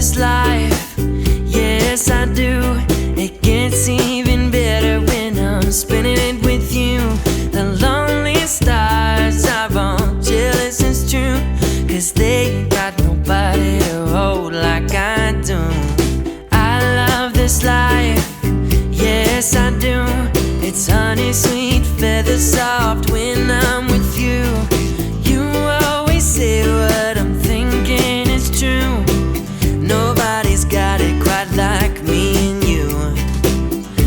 this life, yes I do. It gets even better when I'm spending it with you. The lonely stars are all jealous, it's true, 'cause they ain't got nobody to hold like I do. I love this life, yes I do. It's honey sweet, feather soft when I'm with you. You always say what I'm thinking is true. Nobody's got it quite like me and you.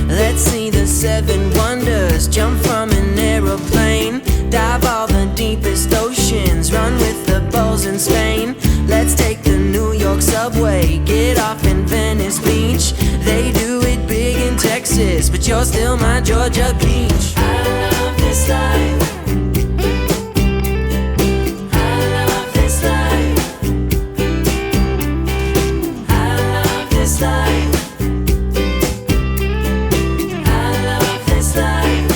Let's see the seven wonders, jump from an aeroplane, dive all the deepest oceans, run with the bulls in Spain. Let's take the New York subway, get off in Venice Beach. They do it big in Texas, but you're still my Georgia peach. I love this life. I love this life. I love this life. I love this life.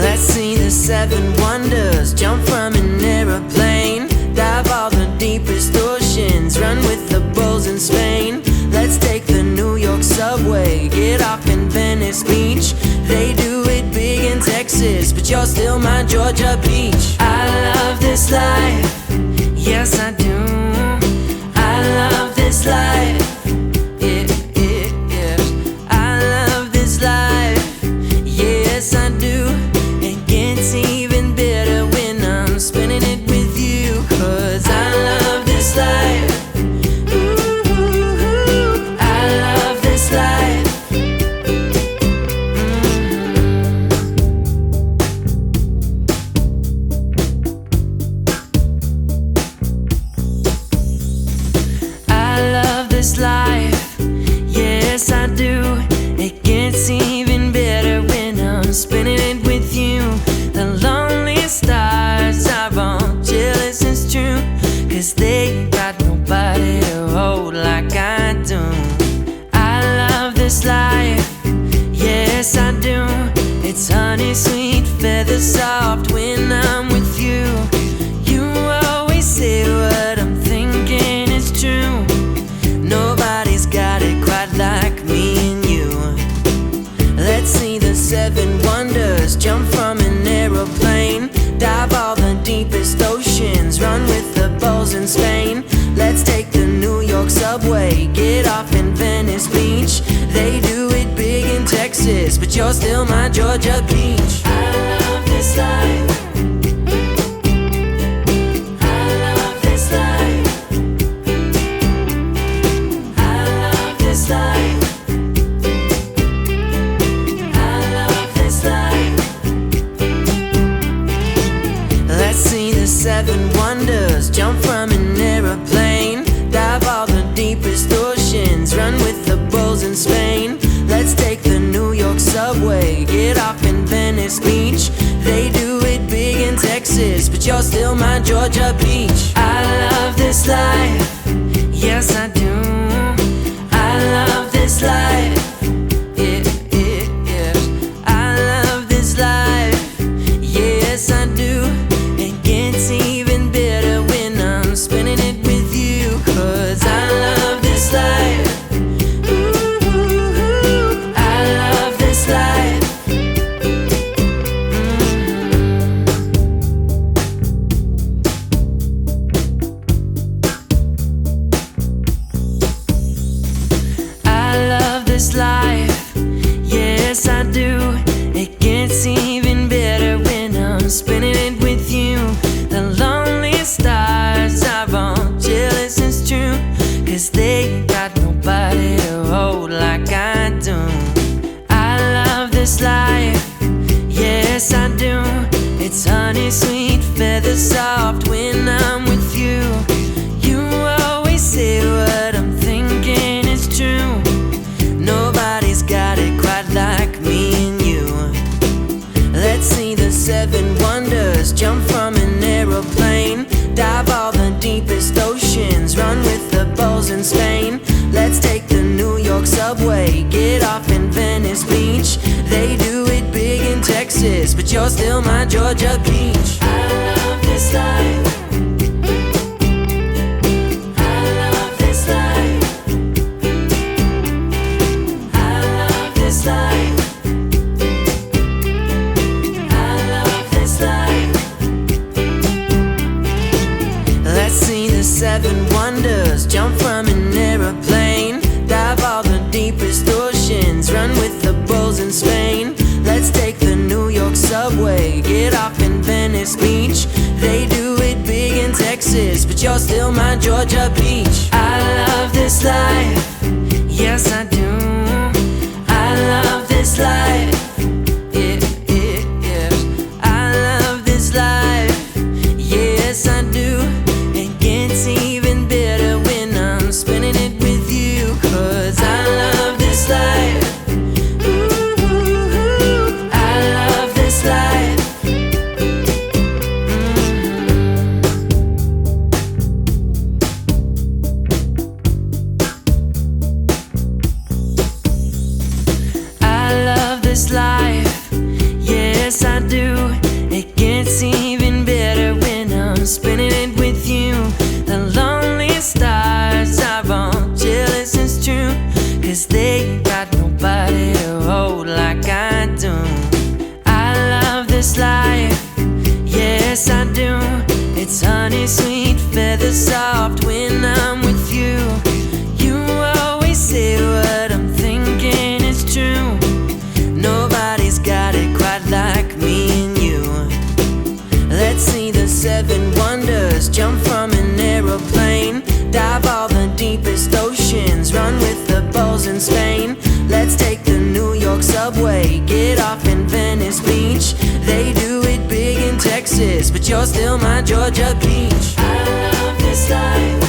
Let's see the seven wonders, jump from an aeroplane, dive all the deepest oceans, run with the bulls in Spain. Let's take the New York subway, get off in Venice Beach. They do it big in Texas, but you're still my Georgia peach. I love this life, yes I do. I love this life, yeah. I love this life, yes I do. It gets even better when I'm spending it with you, 'cause I love this life. I love this life. I love this life, yes I do. It gets even better when I'm spending it with you. The lonely stars are all jealous, it's true, 'cause they ain't got nobody to hold like I do. I love this life, yes I do. It's honey sweet, feather soft when I'm with you. You always say what I'm thinking is true. Nobody's got it quite like me and you. Let's see the seven wonders, jump from an aeroplane, dive all the deepest oceans, run with the bulls in Spain. Let's take the New York subway, get off in Venice Beach. They do it big in Texas, but you're still my Georgia peach. I love this life. I love this life. I love this life. I love this life. Let's see the seven wonders, jump from an aeroplane, dive all the deepest oceans, run with the bulls in Spain. Let's take the New York subway, get off in Venice Beach. They do it big in Texas, but you're still my Georgia peach. I love this life, yes I do. I love this life, yeah. I love this life, yes I do. It gets even better when I'm spending it with you, 'cause I love this life. I love this life. I love this life, yes I do. It gets even better when I'm spending it with you. The lonely stars are all jealous, it's true, 'cause they ain't got nobody to hold like I do. I love this life, yes I do. It's honey sweet, feather soft when I'm with you. You always say what I'm thinking is true. Nobody's got it quite like me and you. Let's see the seven wonders, jump from an aeroplane, dive all the deepest oceans, run with the bulls in Spain. Let's take the New York subway, get off in Venice Beach. They do it big in Texas, but you're still my Georgia peach. I love this life. subway, get off in Venice Beach. They do it big in Texas, but you're still my Georgia peach. I love this life, yes I do. I love this life, yeah. I love this life, yes I do. It gets even better when I'm spending it with you, 'cause I love this life. This life, yes I do. It gets even better when I'm spending it with you. The lonely stars are all jealous, it's true, 'cause they got nobody to hold like I do. I love this life, yes I do. It's honey sweet, feather soft when I'm with you. You always say what I'm thinking is true. Nobody's got it quite like me and you. Let's see the 7 wonders, jump from an aeroplane, dive all the deepest oceans, run with the bulls in Spain. Let's take the New York subway, get off in Venice Beach. They do it big in Texas, but you're still my Georgia peach. I love this life.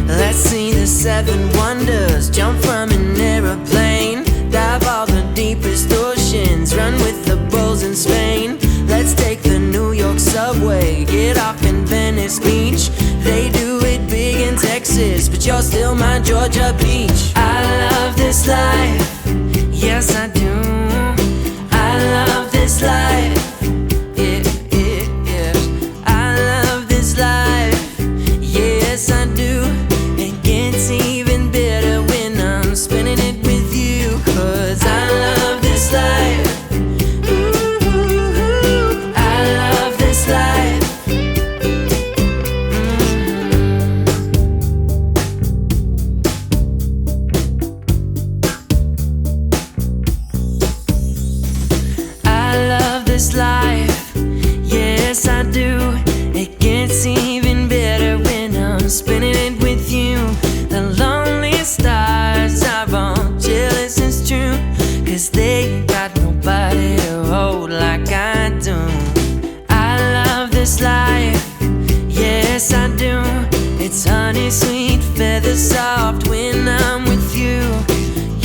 Let's see the 7 wonders, jump from an aeroplane, dive all the deepest oceans, run with the bulls in Spain. Let's take the New York subway, get off in Venice Beach. They do it big in Texas, but you're still my Georgia peach. I love this life, yes I do. I love this life, yeah. I love this life, yes I do. It gets even better when I'm spending it with you, 'cause I love this life. I love this life. I love this life, yes I do. It gets even better when I'm spending it with you. The lonely stars are all jealous, it's true, 'cause they got nobody to hold like I do. I love this life, yes I do. It's honey sweet, feather soft when I'm with you.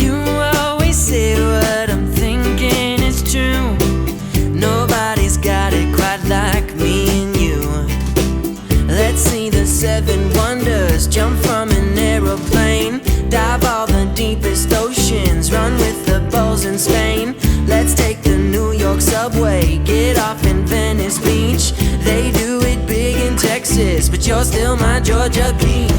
You always say what I'm thinking is true. Nobody's got it quite like me and you. Let's see the 7 wonders, jump from an aeroplane, dive all the deepest oceans, run with the bulls in Spain. Let's take the New York subway, get off in Venice Beach. They do it big in Texas, but you're still my Georgia peach.